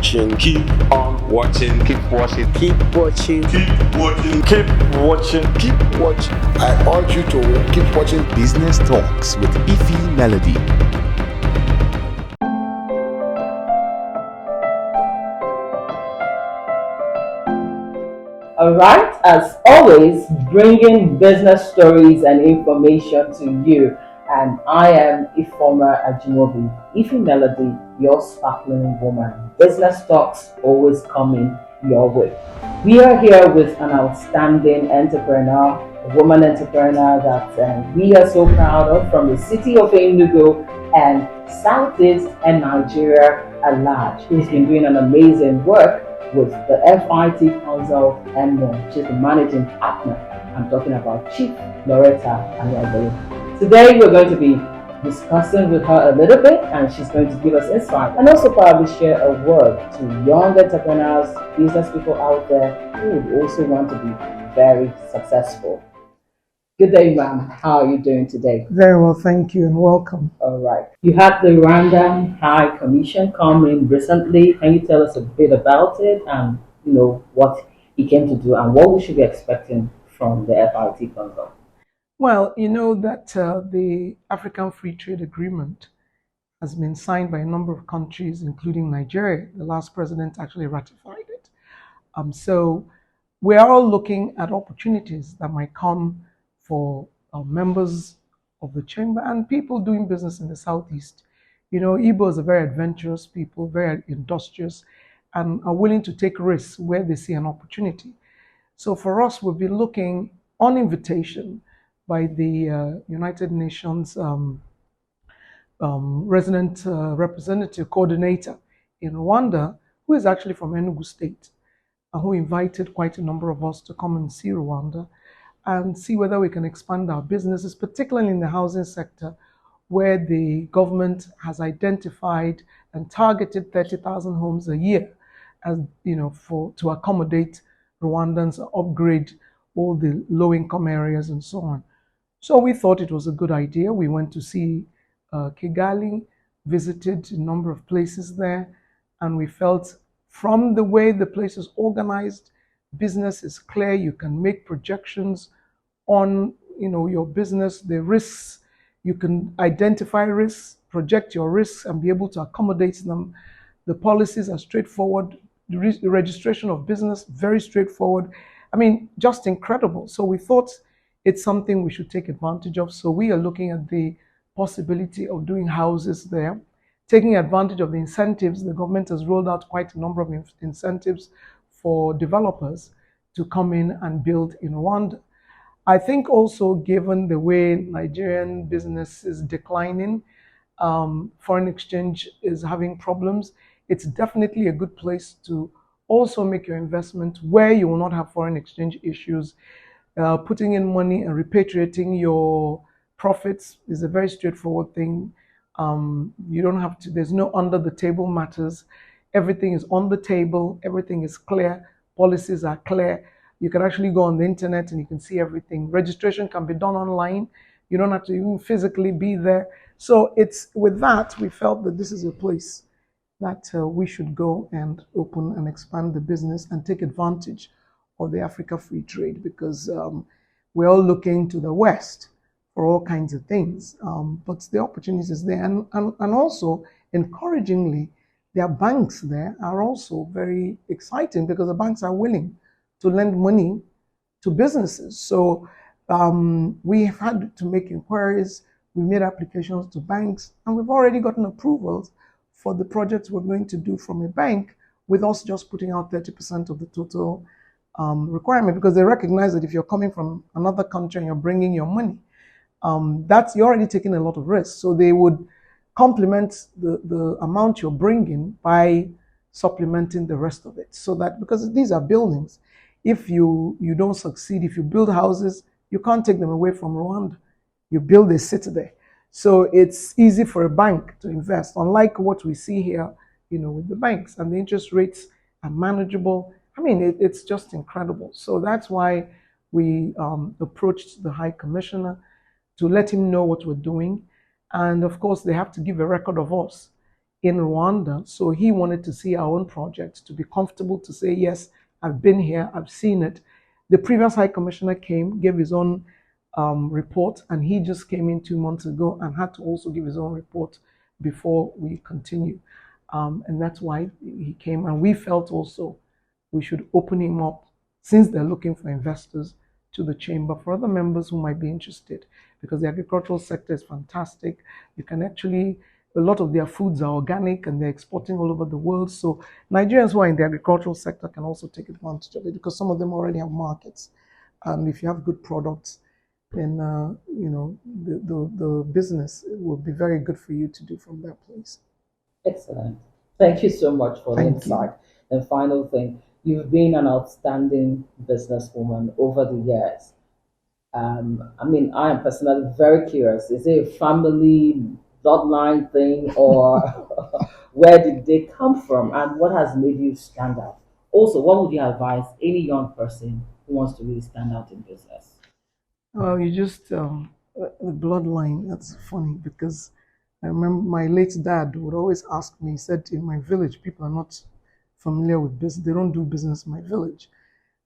watching. Keep on watching. Keep watching. Keep watching. Keep watching. Keep watching. Keep watching. I urge you to keep watching Business Talks with IfyMelody. Alright, as always, bringing business stories and information to you. And I am Ifeoma Ajumobi, IfyMelody, your sparkling woman. Business talks always coming your way. We are here with an outstanding entrepreneur, a woman entrepreneur that we are so proud of, from the city of Enugu and Southeast and Nigeria at large, who's been doing an amazing work with the FIT Council and more. She's the managing partner. I'm talking about Chief Loretta Aniagolu. Today we're going to be discussing with her a little bit, and she's going to give us insight and also probably share a word to young entrepreneurs, business people out there who would also want to be very successful. Good day, ma'am. How are you doing today? Very well, thank you, and welcome. All right. You had the Rwanda High Commission come in recently. Can you tell us a bit about it and what he came to do and what we should be expecting from the FIT Council? Well, you know that the African Free Trade Agreement has been signed by a number of countries, including Nigeria. The last president actually ratified it. So we are all looking at opportunities that might come for members of the chamber and people doing business in the Southeast. You know, Igbos are very adventurous people, very industrious, and are willing to take risks where they see an opportunity. So for us, we've been looking on invitation by the United Nations resident representative coordinator in Rwanda, who is actually from Enugu State, who invited quite a number of us to come and see Rwanda and see whether we can expand our businesses, particularly in the housing sector, where the government has identified and targeted 30,000 homes a year, as to accommodate Rwandans, upgrade all the low-income areas and so on. So we thought it was a good idea. We went to see Kigali, visited a number of places there, and we felt from the way the place is organized, business is clear, you can make projections on your business, the risks, you can identify risks, project your risks and be able to accommodate them. The policies are straightforward, the registration of business, very straightforward. I mean, just incredible. So we thought it's something we should take advantage of. So we are looking at the possibility of doing houses there, taking advantage of the incentives. The government has rolled out quite a number of incentives for developers to come in and build in Rwanda. I think also, given the way Nigerian business is declining, foreign exchange is having problems, it's definitely a good place to also make your investment where you will not have foreign exchange issues. Putting in money and repatriating your profits is a very straightforward thing. You don't have to, there's no under the table matters. Everything is on the table, everything is clear, policies are clear. You can actually go on the internet and you can see everything. Registration can be done online. You don't have to even physically be there. So it's with that, we felt that this is a place that we should go and open and expand the business and take advantage of the Africa Free Trade, because we're all looking to the West for all kinds of things. But the opportunities is there. And also, encouragingly, their banks there are also very exciting because the banks are willing to lend money to businesses. So we have had to make inquiries, we made applications to banks, and we've already gotten approvals for the projects we're going to do from a bank, with us just putting out 30% of the total requirement, because they recognize that if you're coming from another country and you're bringing your money, you're already taking a lot of risk. So they would complement the amount you're bringing by supplementing the rest of it. So that, because these are buildings, if you don't succeed, if you build houses, you can't take them away from Rwanda. You build, they sit there. So it's easy for a bank to invest, unlike what we see here, with the banks, and the interest rates are manageable. I mean, it's just incredible. So that's why we approached the High Commissioner to let him know what we're doing. And of course, they have to give a record of us in Rwanda. So he wanted to see our own project, to be comfortable to say, yes, I've been here, I've seen it. The previous High Commissioner came, gave his own report, and he just came in 2 months ago and had to also give his own report before we continue. And that's why he came. And we felt also we should open him up, since they're looking for investors, to the chamber for other members who might be interested, because the agricultural sector is fantastic. You can actually, a lot of their foods are organic and they're exporting all over the world. So Nigerians who are in the agricultural sector can also take advantage of it, because some of them already have markets. And if you have good products, then the business will be very good for you to do from that place. Excellent. Thank you so much for the Thank insight. And final thing, you've been an outstanding businesswoman over the years. I am personally very curious. Is it a family bloodline thing, or where did they come from, and what has made you stand out? Also, what would you advise any young person who wants to really stand out in business? Well, you just, the bloodline, that's funny, because I remember my late dad would always ask me, he said, in my village, people are not familiar with business. They don't do business in my village.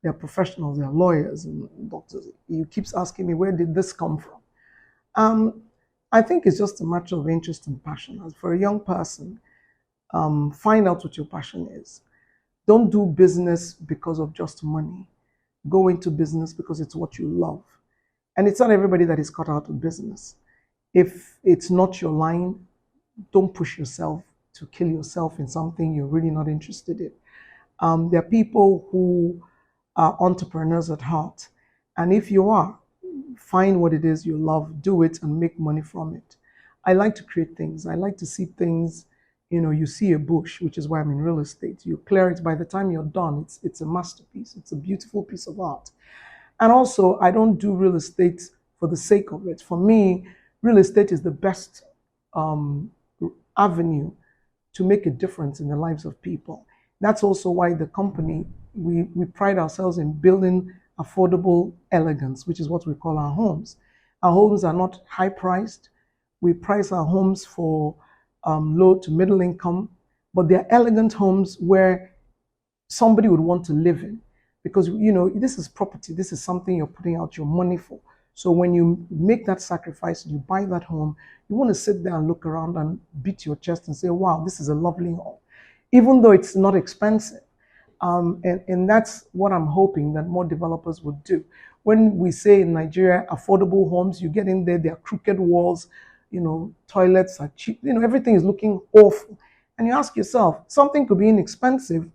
They're professionals, they're lawyers and doctors. He keeps asking me, where did this come from? I think it's just a matter of interest and passion. As for a young person, find out what your passion is. Don't do business because of just money. Go into business because it's what you love. And it's not everybody that is cut out of business. If it's not your line, don't push yourself to kill yourself in something you're really not interested in. There are people who are entrepreneurs at heart. And if you are, find what it is you love, do it, and make money from it. I like to create things. I like to see things, you see a bush, which is why I'm in real estate. You clear it, by the time you're done, it's a masterpiece. It's a beautiful piece of art. And also, I don't do real estate for the sake of it. For me, real estate is the best avenue to make a difference in the lives of people. That's also why the company, we pride ourselves in building affordable elegance, which is what we call our homes. Our homes are not high priced. We price our homes for low to middle income, but they're elegant homes where somebody would want to live in. Because, this is property. This is something you're putting out your money for. So when you make that sacrifice, you buy that home, you want to sit there and look around and beat your chest and say, wow, this is a lovely home, even though it's not expensive. And that's what I'm hoping that more developers would do. When we say in Nigeria, affordable homes, you get in there, there are crooked walls, toilets are cheap, everything is looking awful. And you ask yourself, something could be inexpensive,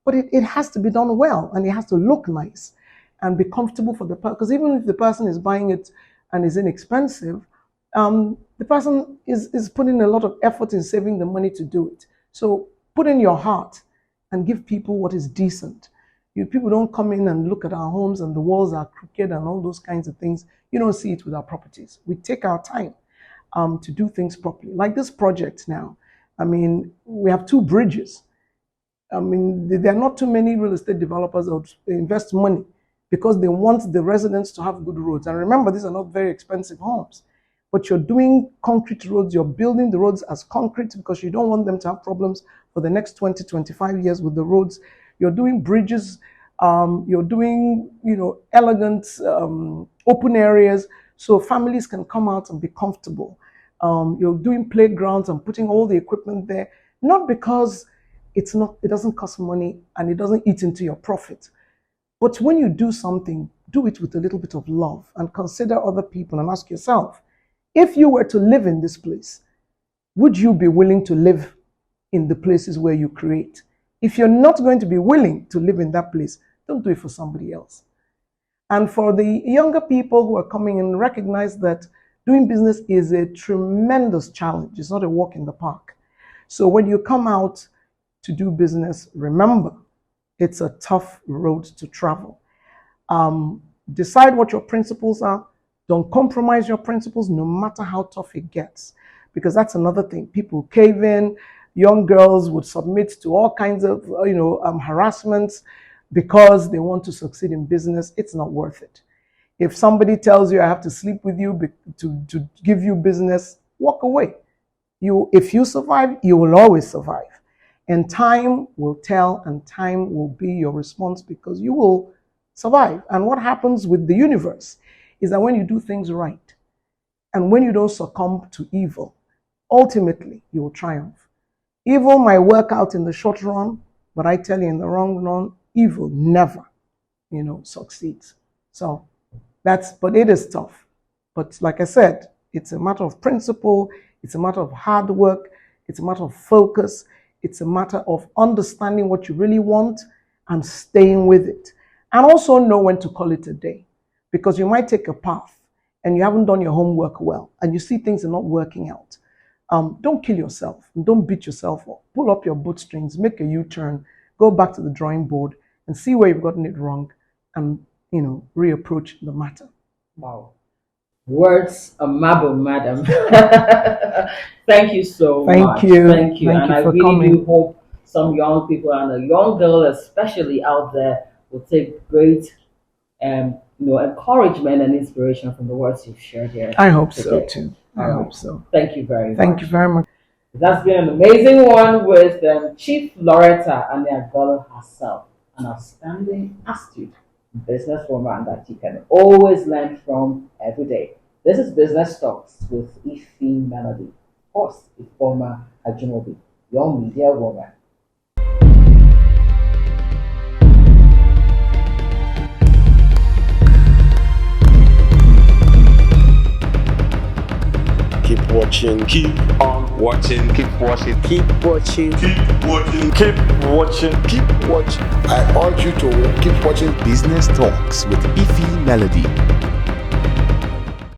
but it has to be done well, and it has to look nice and be comfortable for the person. Because even if the person is buying it and is inexpensive, the person is putting a lot of effort in saving the money to do it. So put in your heart and give people what is decent. People don't come in and look at our homes and the walls are crooked and all those kinds of things. You don't see it with our properties. We take our time to do things properly. Like this project now. We have 2 bridges. There are not too many real estate developers that would invest money because they want the residents to have good roads. And remember, these are not very expensive homes. But you're doing concrete roads, you're building the roads as concrete because you don't want them to have problems for the next 20, 25 years with the roads. You're doing bridges, you're doing, elegant open areas so families can come out and be comfortable. You're doing playgrounds and putting all the equipment there, not because it doesn't cost money and it doesn't eat into your profit. But when you do something, do it with a little bit of love and consider other people and ask yourself, if you were to live in this place, would you be willing to live in the places where you create? If you're not going to be willing to live in that place, don't do it for somebody else. And for the younger people who are coming in, recognize that doing business is a tremendous challenge. It's not a walk in the park. So when you come out to do business, remember, it's a tough road to travel. Decide what your principles are. Don't compromise your principles no matter how tough it gets. Because that's another thing. People cave in. Young girls would submit to all kinds of harassments because they want to succeed in business. It's not worth it. If somebody tells you I have to sleep with you to give you business, walk away. If you survive, you will always survive. And time will tell, and time will be your response, because you will survive. And what happens with the universe is that when you do things right, and when you don't succumb to evil, ultimately you will triumph. Evil might work out in the short run, but I tell you, in the long run, evil never, succeeds. So but it is tough. But like I said, it's a matter of principle, it's a matter of hard work, it's a matter of focus, it's a matter of understanding what you really want and staying with it. And also know when to call it a day. Because you might take a path and you haven't done your homework well, and you see things are not working out. Don't kill yourself. Don't beat yourself up. Pull up your bootstrings, make a U-turn, go back to the drawing board and see where you've gotten it wrong, and reapproach the matter. Wow. Words are marble, madam. Thank you so much. Thank you. Thank you. Thank And you I for really coming. do hope some young people, and a young girl especially out there, will take great encouragement and inspiration from the words you've shared here. I hope so today. too. All I right. hope so. Thank you very much. Thank you very much. That's been an amazing one with Chief Loretta Aniagolu herself, an outstanding, astute businesswoman that you can always learn from every day. This is Business Talks with IfyMelody, host Ifeoma Ajumobi, your media woman. Keep watching. Keep on watching. Keep watching. Keep watching. Keep watching. Keep watching. Keep watching. I urge you to keep watching. Business Talks with IfyMelody.